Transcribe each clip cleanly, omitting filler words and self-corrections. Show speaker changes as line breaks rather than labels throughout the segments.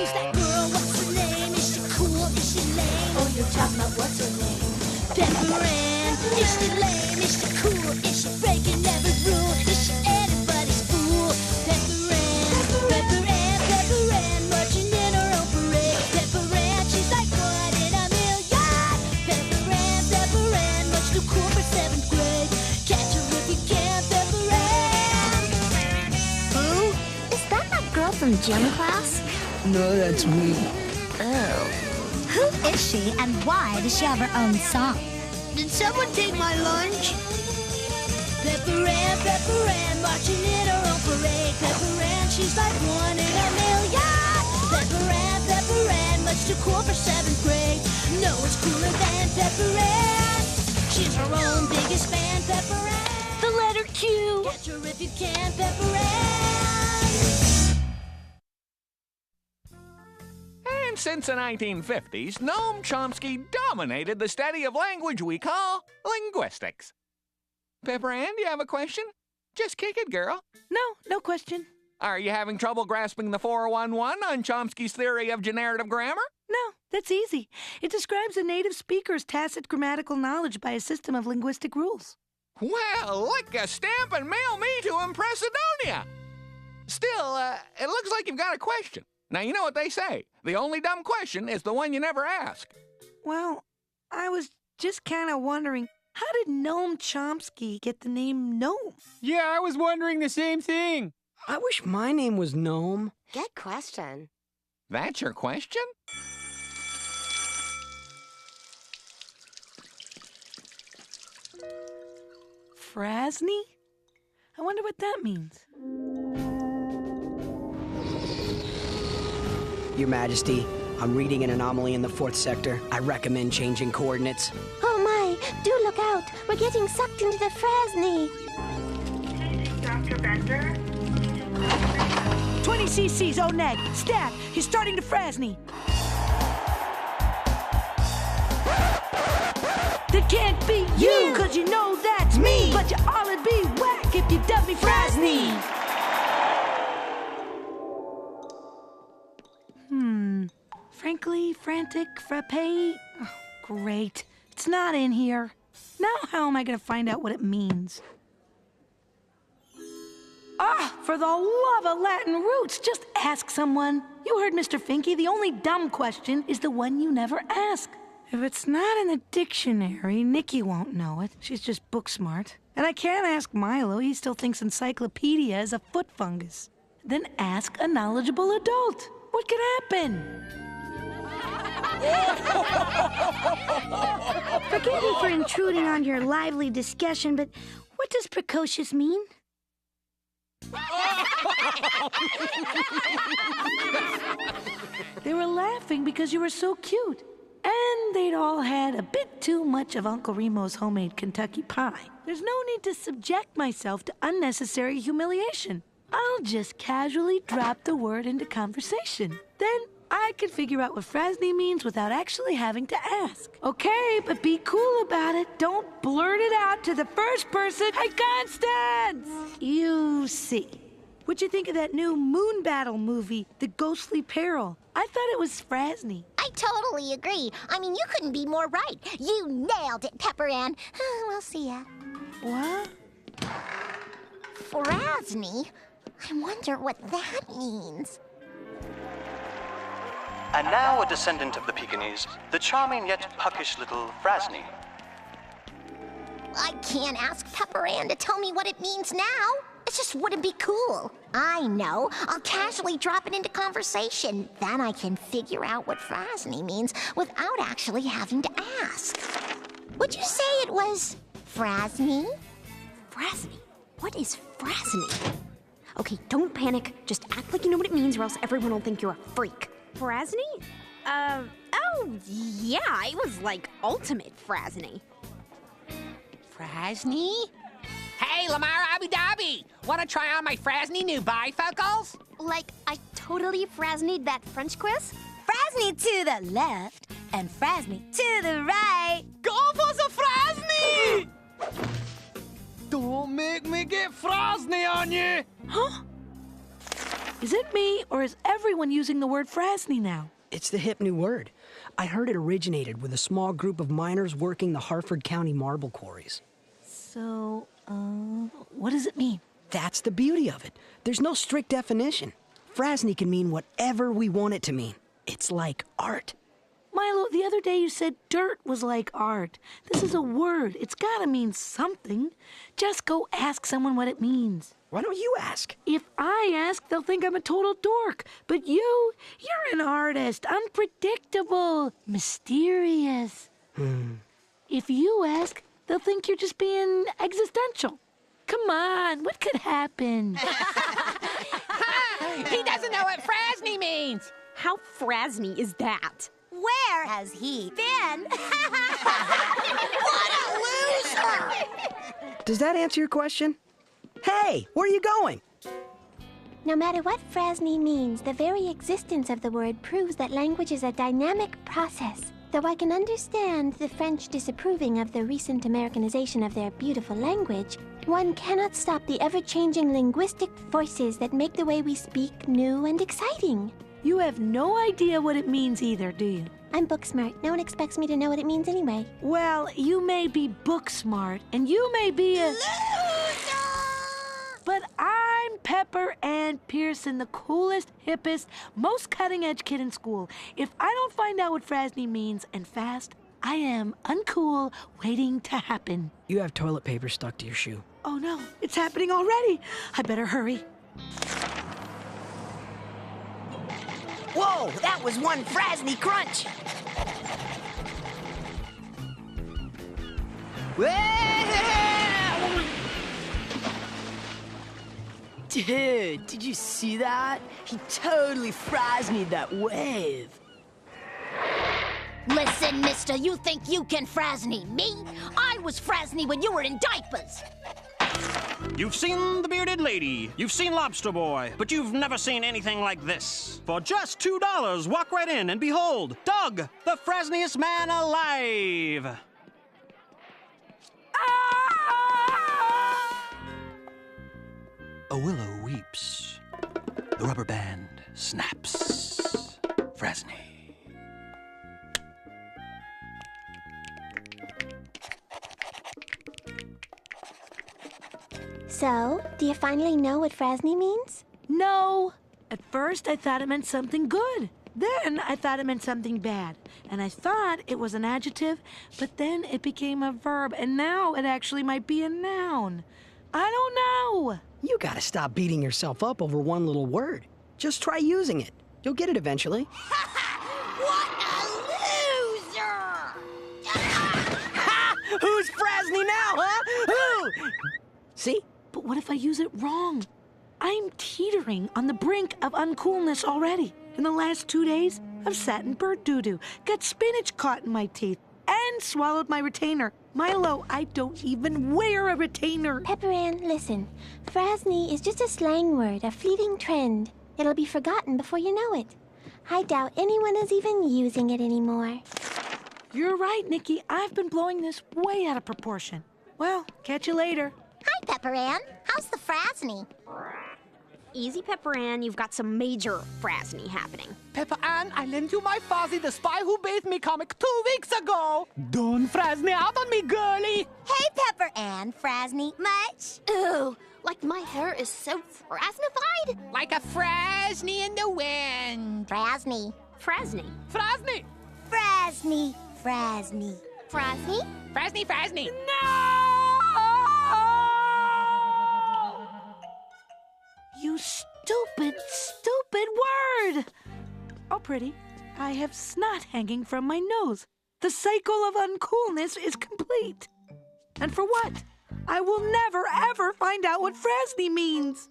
Who's that girl? What's her name? Is she cool? Is she lame? Oh, you're talking about what's her name? Pepper Ann. Is she lame? Is she cool? Is she breaking every rule? Is she anybody's fool? Pepper Ann, marching in her own parade. Pepper Ann, she's like one in a million. Pepper Ann, much too cool for 7th grade. Catch her if you can, Pepper Ann.
Who? Is that girl from gym class?
No, that's me.
Oh. Who is she and why does she have her own song?
Did someone take my lunch? Pepper Ann, marching in her own parade. Pepper Ann, she's like one in a million. Pepper Ann, much too cool for 7th grade. No one's cooler than Pepper Ann. She's her own biggest fan, Pepper Ann.
The letter Q.
Catch her if you can, Pepper Ann.
And since the 1950s, Noam Chomsky dominated the study of language we call linguistics. Pepper Ann, do you have a question? Just kick it, girl.
No question.
Are you having trouble grasping the 411 on Chomsky's theory of generative grammar?
No, that's easy. It describes a native speaker's tacit grammatical knowledge by a system of linguistic rules.
Well, lick a stamp and mail me to Impressidonia. Still, it looks like you've got a question. Now, you know what they say. The only dumb question is the one you never ask.
Well, I was just kind of wondering, how did Noam Chomsky get the name Gnome?
Yeah, I was wondering the same thing.
I wish my name was Gnome.
Good question.
That's your question?
Frasny? I wonder what that means.
Your Majesty, I'm reading an anomaly in the 4th sector. I recommend changing coordinates.
Oh my, do look out. We're getting sucked into the frasny.
Dr. Bender?
20 cc's, oh neg. Stab, he's starting to frasny. That can't be you, cause you know that's me. But you all'd be whack if you dubbed me frasny. Frankly, frantic, frappe. Oh, great. It's not in here. Now how am I going to find out what it means? Ah, for the love of Latin roots, just ask someone. You heard Mr. Finke, the only dumb question is the one you never ask. If it's not in the dictionary, Nicky won't know it. She's just book smart. And I can't ask Milo, he still thinks encyclopedia is a foot fungus. Then ask a knowledgeable adult. What could happen?
Forgive me for intruding on your lively discussion, but what does precocious mean?
They were laughing because you were so cute. And they'd all had a bit too much of Uncle Remo's homemade Kentucky pie. There's no need to subject myself to unnecessary humiliation. I'll just casually drop the word into conversation. Then I could figure out what frasny means without actually having to ask. Okay, but be cool about it. Don't blurt it out to the first person. Hey, Constance! You see. What'd you think of that new Moon Battle movie, The Ghostly Peril? I thought it was frasny.
I totally agree. I mean, you couldn't be more right. You nailed it, Pepper Ann. We'll see ya.
What?
Frasny? I wonder what that means.
And now a descendant of the Pekingese, the charming yet puckish little Frasny.
I can't ask Pepper Ann to tell me what it means now. It just wouldn't be cool. I know. I'll casually drop it into conversation. Then I can figure out what frasny means without actually having to ask. Would you say it was frasny?
Frasny? What is frasny? Okay, don't panic. Just act like you know what it means or else everyone will think you're a freak.
Frasny? Oh, yeah, it was like ultimate frasny.
Frasny? Hey, Lamar Abu Dhabi! Wanna try on my frasny new bifocals?
Like, I totally frasnied that French quiz?
Frasny to the left and frasny to the right.
Go for the frasny!
Don't make me get frasny on you!
Huh? Is it me, or is everyone using the word frasny now?
It's the hip new word. I heard it originated with a small group of miners working the Harford County marble quarries.
So, what does it mean?
That's the beauty of it. There's no strict definition. Frasny can mean whatever we want it to mean. It's like art.
Milo, the other day you said dirt was like art. This is a word. It's gotta mean something. Just go ask someone what it means.
Why don't you ask?
If I ask, they'll think I'm a total dork. But you're an artist. Unpredictable. Mysterious. If you ask, they'll think you're just being existential. Come on, what could happen?
He doesn't know what frasny means.
How frasny is that?
Where has he been?
What a loser! Does that answer your question? Hey, where are you going?
No matter what frasny means, the very existence of the word proves that language is a dynamic process. Though I can understand the French disapproving of the recent Americanization of their beautiful language, one cannot stop the ever-changing linguistic forces that make the way we speak new and exciting.
You have no idea what it means either, do you?
I'm book smart. No one expects me to know what it means anyway.
Well, you may be book smart, and you may be a...
Loser!
But I'm Pepper Ann Pearson, the coolest, hippest, most cutting-edge kid in school. If I don't find out what frasny means, and fast, I am uncool, waiting to happen.
You have toilet paper stuck to your shoe.
Oh no, it's happening already. I better hurry.
Whoa, that was one frasny crunch!
Dude, did you see that? He totally frasnied that wave.
Listen, mister, you think you can frasny me? I was frasny when you were in diapers.
You've seen the bearded lady, you've seen Lobster Boy, but you've never seen anything like this. For just $2, walk right in and behold, Doug, the frasniest man alive. A willow weeps. The rubber band snaps. Frasny.
So, do you finally know what frasny means?
No. At first, I thought it meant something good. Then I thought it meant something bad. And I thought it was an adjective, but then it became a verb, and now it actually might be a noun. I don't know.
You gotta stop beating yourself up over one little word. Just try using it. You'll get it eventually.
What a loser!
Who's frasny now, huh? Who? See?
But what if I use it wrong? I'm teetering on the brink of uncoolness already. In the last 2 days, I've sat in bird doo-doo, got spinach caught in my teeth, and swallowed my retainer. Milo, I don't even wear a retainer.
Pepper Ann, listen. Frasny is just a slang word, a fleeting trend. It'll be forgotten before you know it. I doubt anyone is even using it anymore.
You're right, Nicky. I've been blowing this way out of proportion. Well, catch you later.
Hi, Pepper Ann. How's the frasny?
Easy, Pepper Ann. You've got some major frasny happening.
Pepper Ann, I lent you my Fozzie the Spy Who Bathed Me comic 2 weeks ago. Don't frasny out on me, girlie.
Hey, Pepper Ann. Frasny much?
Ew, like my hair is so frasnified.
Like a frasny in the wind.
Frasny.
Frasny.
Frasny.
Frasny. Frasny.
Frasny?
Frasny, frasny.
You stupid, stupid word! Oh, pretty. I have snot hanging from my nose. The cycle of uncoolness is complete. And for what? I will never, ever find out what frasny means.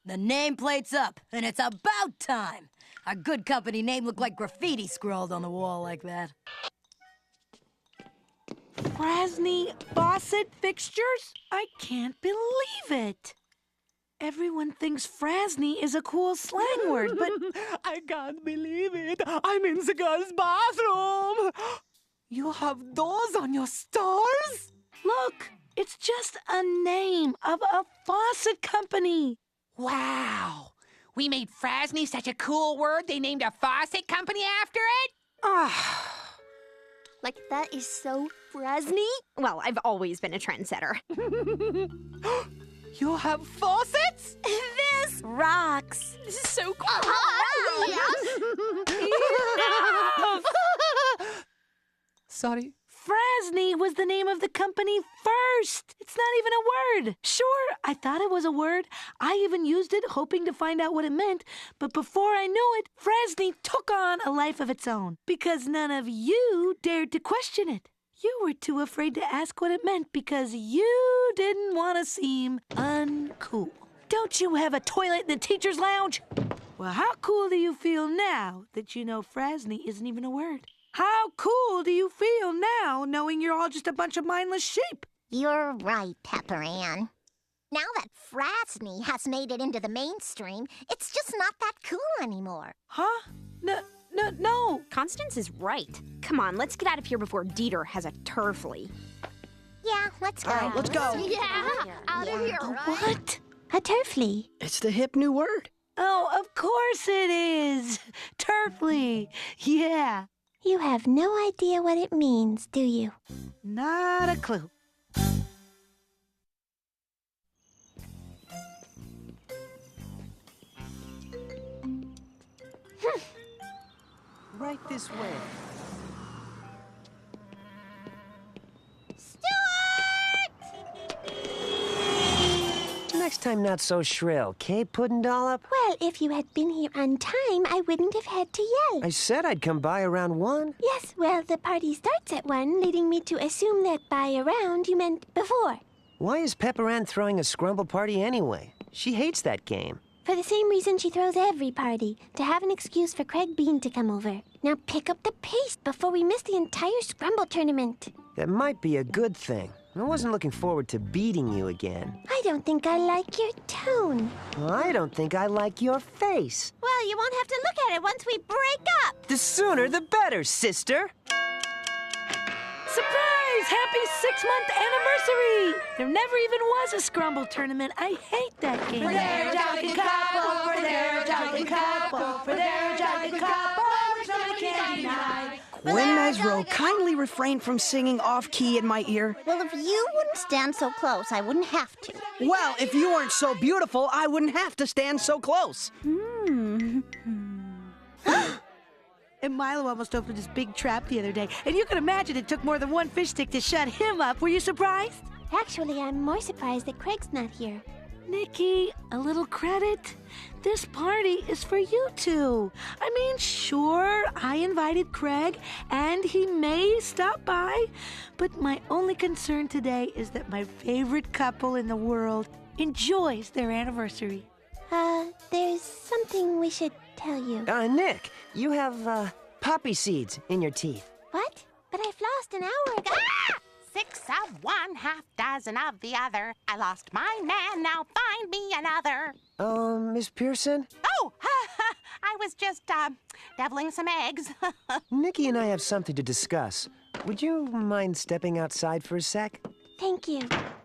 The nameplate's up, and it's about time. Our good company name looked like graffiti scrawled on the wall like that.
Frasny faucet fixtures? I can't believe it. Everyone thinks frasny is a cool slang word, but...
I can't believe it. I'm in the girls' bathroom. You have those on your stars?
Look, it's just a name of a faucet company.
Wow. We made frasny such a cool word, they named a faucet company after it?
Like, that is so frasny. Well, I've always been a trendsetter.
You have faucets?
This rocks. This is so cool.
Sorry.
Frasny was the name of the company first. It's not even a word. Sure, I thought it was a word. I even used it hoping to find out what it meant. But before I knew it, Frasny took on a life of its own because none of you dared to question it. You were too afraid to ask what it meant because you didn't want to seem uncool. Don't you have a toilet in the teacher's lounge? Well, how cool do you feel now that you know Frasny isn't even a word? How cool do you feel now knowing you're all just a bunch of mindless sheep?
You're right, Pepper Ann. Now that frasny has made it into the mainstream, it's just not that cool anymore.
Huh? No.
Constance is right. Come on, let's get out of here before Dieter has a turfly.
Yeah, let's go.
All right, let's go.
Yeah, out of here, right?
What?
A turfly.
It's the hip new word.
Oh, of course it is. Turfly. Yeah.
You have no idea what it means, do you?
Not a clue.
Right this way. Next time, not so shrill, Kay Puddin' Dollop?
Well, if you had been here on time, I wouldn't have had to yell.
I said I'd come by around 1.
Yes, well, the party starts at 1, leading me to assume that by around you meant before.
Why is Pepper Ann throwing a scrumble party anyway? She hates that game.
For the same reason she throws every party, to have an excuse for Craig Bean to come over. Now pick up the pace before we miss the entire scrumble tournament.
That might be a good thing. I wasn't looking forward to beating you again.
I don't think I like your tone.
I don't think I like your face.
Well, you won't have to look at it once we break up.
The sooner the better, sister.
Surprise! Happy 6-month anniversary! There never even was a scrumble tournament. I hate that game.
For their jockey couple, for their jockey couple, for their jockey couple, which nobody can deny.
Gwen Mesro, kindly refrain from singing off-key in my ear.
Well, if you wouldn't stand so close, I wouldn't have to.
Well, if you weren't so beautiful, I wouldn't have to stand so close.
And Milo almost opened his big trap the other day. And you can imagine it took more than one fish stick to shut him up. Were you surprised?
Actually, I'm more surprised that Craig's not here.
Nikki, a little credit. This party is for you two. I mean, sure, I invited Craig, and he may stop by. But my only concern today is that my favorite couple in the world enjoys their anniversary.
There's something we should tell you.
Nick, you have, poppy seeds in your teeth.
What? But I flossed an hour ago. Ah!
6 of one, half dozen of the other. I lost my man, now find me another.
Miss Pearson?
Oh, I was just, deviling some eggs.
Nicky and I have something to discuss. Would you mind stepping outside for a sec?
Thank you.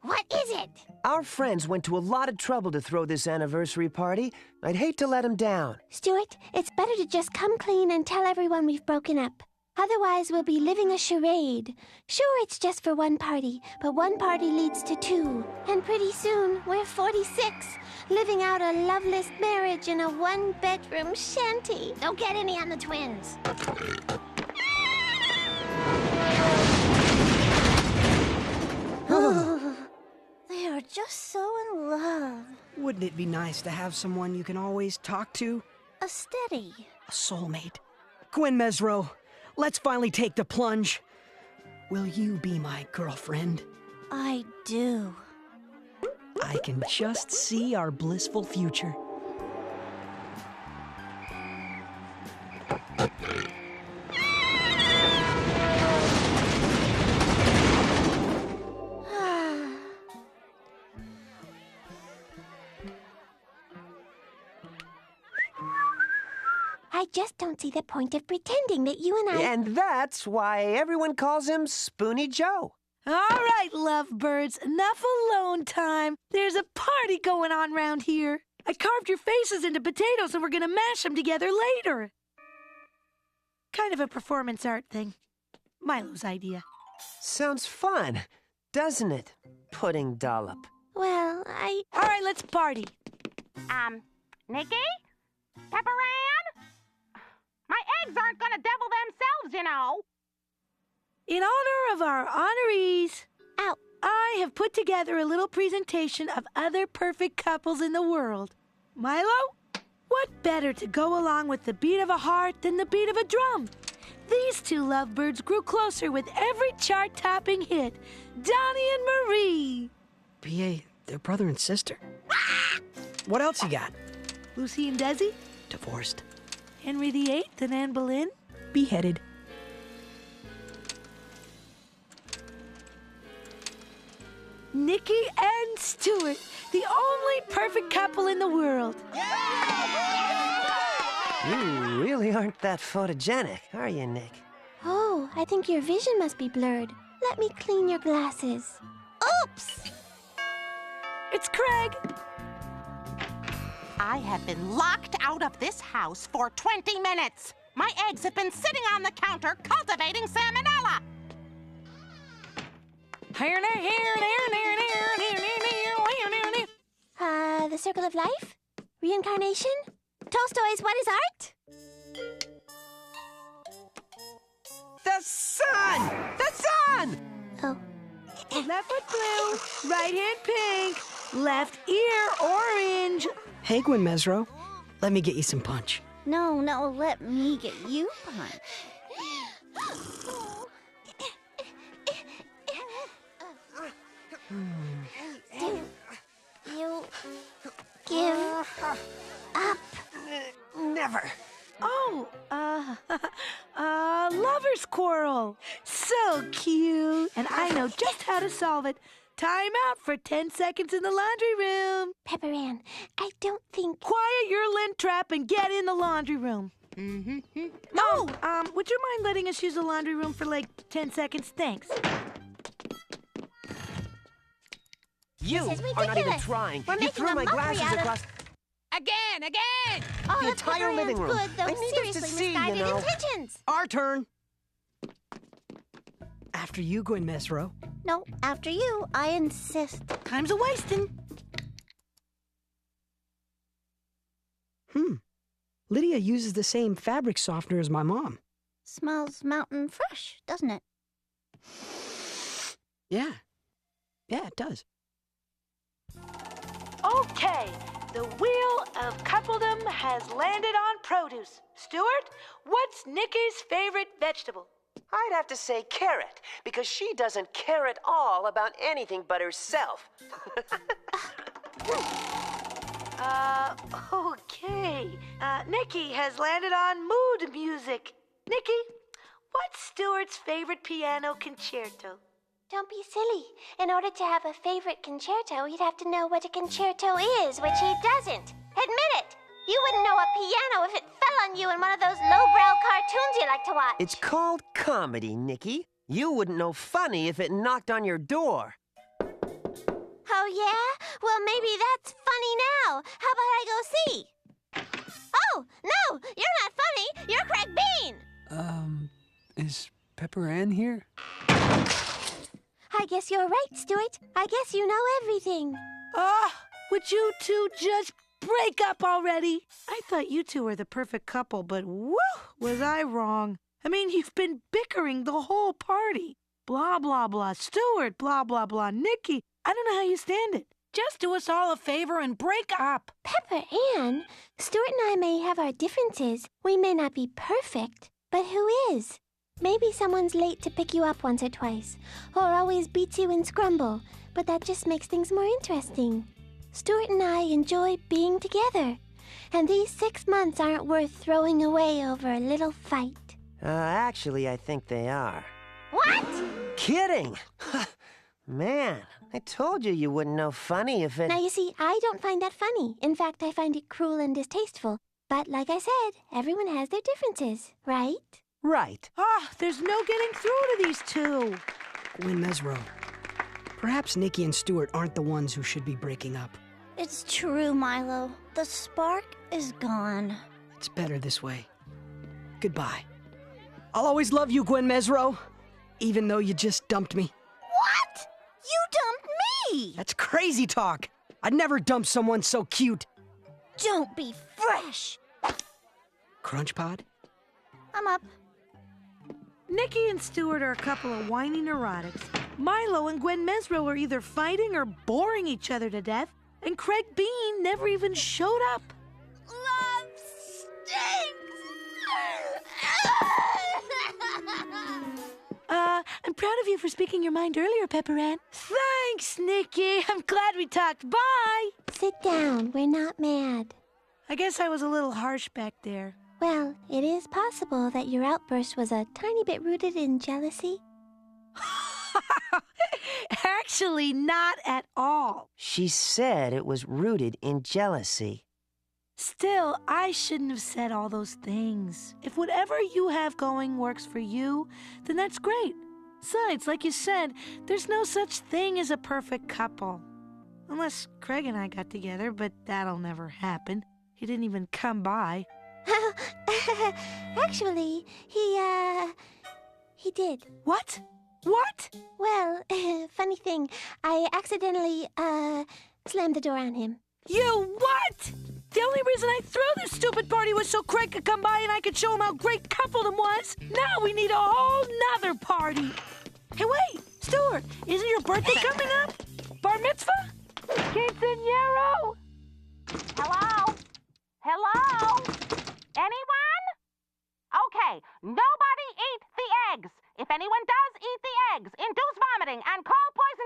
What is it?
Our friends went to a lot of trouble to throw this anniversary party. I'd hate to let them down.
Stuart, it's better to just come clean and tell everyone we've broken up. Otherwise, we'll be living a charade. Sure, it's just for one party, but one party leads to 2. And pretty soon, we're 46, living out a loveless marriage in a 1-bedroom shanty. Don't get any on the twins. They are just so in love.
Wouldn't it be nice to have someone you can always talk to?
A steady.
A soulmate. Gwen Mesro, let's finally take the plunge. Will you be my girlfriend?
I do.
I can just see our blissful future.
I I just don't see the point of pretending that you and I...
And that's why everyone calls him Spoony Joe.
All right, lovebirds, enough alone time. There's a party going on round here. I carved your faces into potatoes and we're gonna mash them together later. Kind of a performance art thing. Milo's idea.
Sounds fun, doesn't it, Pudding Dollop?
Well,
All right, let's party.
Nicky? Pepper Ann? My eggs aren't gonna devil themselves, you know.
In honor of our honorees, I have put together a little presentation of other perfect couples in the world. Milo, what better to go along with the beat of a heart than the beat of a drum? These two lovebirds grew closer with every chart-topping hit. Donnie and Marie.
B.A., they're brother and sister. What else you got?
Lucy and Desi.
Divorced.
Henry VIII and Anne Boleyn.
Beheaded.
Nicky and Stewart, the only perfect couple in the world.
You really aren't that photogenic, are you, Nick?
Oh, I think your vision must be blurred. Let me clean your glasses. Oops!
It's Craig.
I have been locked out of this house for 20 minutes. My eggs have been sitting on the counter cultivating salmonella.
The circle of life? Reincarnation? Tolstoy's What is Art?
The sun! The sun!
Oh.
Left foot blue, right hand pink, left ear orange.
Hey, Gwen Mesro. Let me get you some punch.
No, let me get you punch.
You give up.
Never.
Oh, lover's quarrel. So cute. And I know just how to solve it. Time out for 10 seconds in the laundry room.
Pepper Ann, I don't think...
Quiet your lint trap and get in the laundry room.
Mm-hmm.
Oh, would you mind letting us use the laundry room for like 10 seconds? Thanks.
You are not even trying. You threw my glasses across...
Again!
Oh,
the entire living room.
Good, though.
I need us to
Seriously,
see, you
misguided
know.
intentions.
Our turn. After you, Gwen Mesro.
No, after you, I insist.
Time's a wasting.
Lydia uses the same fabric softener as my mom.
Smells mountain fresh, doesn't it?
Yeah. Yeah, it does.
Okay, the wheel of coupledom has landed on produce. Stewart, what's Nicky's favorite vegetable?
I'd have to say carrot, because she doesn't care at all about anything but herself.
Okay. Nicky has landed on mood music. Nicky, what's Stewart's favorite piano concerto?
Don't be silly. In order to have a favorite concerto, you'd have to know what a concerto is, which he doesn't. Admit it! You wouldn't know a piano if it fell on you in one of those lowbrow cartoons you like to watch.
It's called comedy, Nicky. You wouldn't know funny if it knocked on your door.
Oh, yeah? Well, maybe that's funny now. How about I go see? Oh, no! You're not funny! You're Craig Bean!
Is Pepper Ann here?
I guess you're right, Stewart. I guess you know everything.
Would you two just break up already? I thought you two were the perfect couple, but whew, was I wrong. I mean, you've been bickering the whole party. Blah, blah, blah. Stewart, blah, blah, blah. Nicky, I don't know how you stand it. Just do us all a favor and break up.
Pepper Ann, Stewart and I may have our differences. We may not be perfect, but who is? Maybe someone's late to pick you up once or twice, or always beats you in scrumble, but that just makes things more interesting. Stewart and I enjoy being together, and these 6 months aren't worth throwing away over a little fight.
Actually, I think they are.
What?
Kidding! Man, I told you you wouldn't know funny if it...
Now, you see, I don't find that funny. In fact, I find it cruel and distasteful.
But like I said, everyone has their differences, right?
Right.
Ah, there's no getting through to these two.
Gwen Mesro. Perhaps Nicky and Stewart aren't the ones who should be breaking up.
It's true, Milo. The spark is gone.
It's better this way. Goodbye. I'll always love you, Gwen Mesro. Even though you just dumped me.
What? You dumped me!
That's crazy talk. I'd never dump someone so cute.
Don't be fresh.
Crunch Pod?
I'm up.
Nicky and Stewart are a couple of whiny neurotics. Milo and Gwen Mesro are either fighting or boring each other to death, and Craig Bean never even showed up.
Love stinks!
I'm proud of you for speaking your mind earlier, Pepper Ann. Thanks, Nicky. I'm glad we talked. Bye.
Sit down. We're not mad.
I guess I was a little harsh back there.
Well, it is possible that your outburst was a tiny bit rooted in jealousy.
Actually, not at all.
She said it was rooted in jealousy.
Still, I shouldn't have said all those things. If whatever you have going works for you, then that's great. Besides, like you said, there's no such thing as a perfect couple. Unless Craig and I got together, but that'll never happen. He didn't even come by.
Actually, he did.
What? What?
Well, funny thing, I accidentally, slammed the door on him.
You what? The only reason I threw this stupid party was so Craig could come by and I could show him how great coupledom was. Now we need a whole nother party. Hey, wait, Stewart, isn't your birthday coming up? Bar mitzvah?
Quinceañero! Hello? Hello? Anyone? Okay, nobody eat the eggs. If anyone does eat the eggs, induce vomiting and call poison